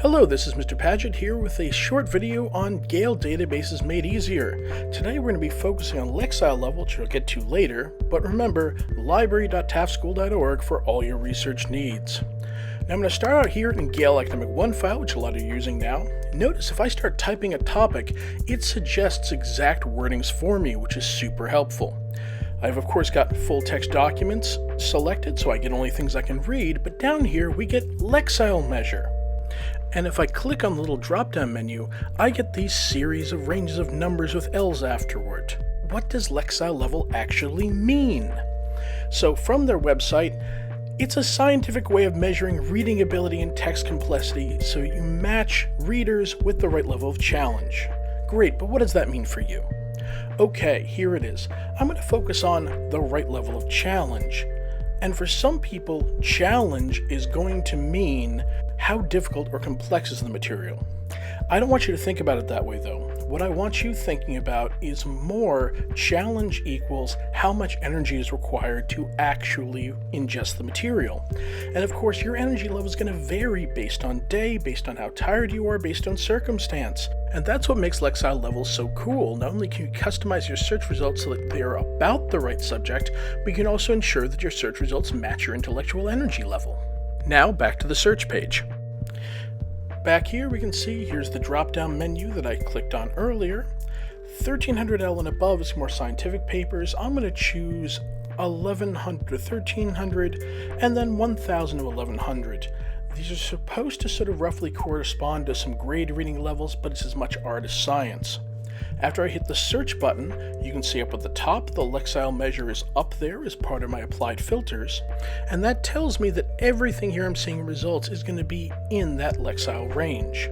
Hello, this is Mr. Paget here with a short video on Gale databases made easier. Today we're going to be focusing on Lexile Level, which we'll get to later, but remember, library.taftschool.org for all your research needs. Now I'm going to start out here in Gale Academic 1 file, which a lot of you are using now. Notice if I start typing a topic, it suggests exact wordings for me, which is super helpful. I've of course got full text documents selected, so I get only things I can read, but down here we get Lexile measure. And if I click on the little drop-down menu, I get these series of ranges of numbers with L's afterward. What does Lexile Level actually mean? So from their website, it's a scientific way of measuring reading ability and text complexity so you match readers with the right level of challenge. Great, but what does that mean for you? Okay, here it is. I'm going to focus on the right level of challenge. And for some people, challenge is going to mean how difficult or complex is the material. I don't want you to think about it that way though. What I want you thinking about is more challenge equals how much energy is required to actually ingest the material. And of course your energy level is going to vary based on day, based on how tired you are, based on circumstance. And that's what makes Lexile Level so cool. Not only can you customize your search results so that they are about the right subject, but you can also ensure that your search results match your intellectual energy level. Now back to the search page. Back here we can see here's the drop-down menu that I clicked on earlier. 1300L and above is more scientific papers. I'm going to choose 1100 to 1300 and then 1000 to 1100. These are supposed to sort of roughly correspond to some grade reading levels, but it's as much art as science. After I hit the search button, you can see up at the top the Lexile measure is up there as part of my applied filters, and that tells me that everything here I'm seeing in results is going to be in that Lexile range.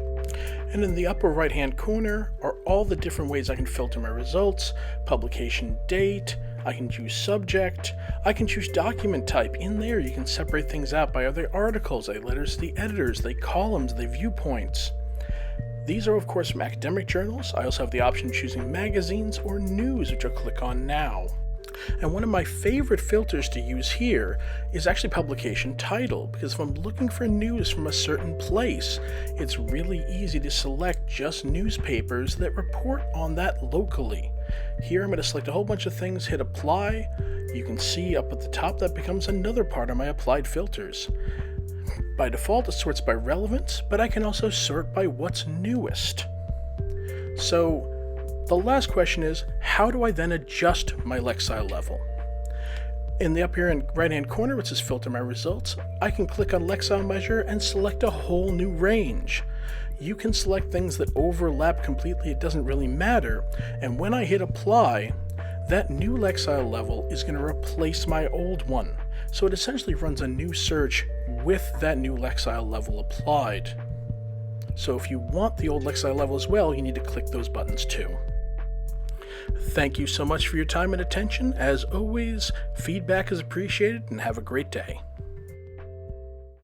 And in the upper right hand corner are all the different ways I can filter my results: publication date, I can choose subject, I can choose document type. In there you can separate things out by are they articles, are they letters to the editors, are they columns, are they viewpoints. These are of course from academic journals. I also have the option of choosing magazines or news, which I'll click on now. And one of my favorite filters to use here is actually publication title, because if I'm looking for news from a certain place, it's really easy to select just newspapers that report on that locally. Here I'm going to select a whole bunch of things, hit apply. You can see up at the top that becomes another part of my applied filters. By default, it sorts by relevance, but I can also sort by what's newest. So the last question is, how do I then adjust my Lexile level? In the upper right-hand corner, which says Filter My Results, I can click on Lexile Measure and select a whole new range. You can select things that overlap completely, it doesn't really matter, and when I hit Apply, that new Lexile level is going to replace my old one. So it essentially runs a new search with that new Lexile level applied. So if you want the old Lexile level as well, you need to click those buttons too. Thank you so much for your time and attention. As always, feedback is appreciated, and have a great day.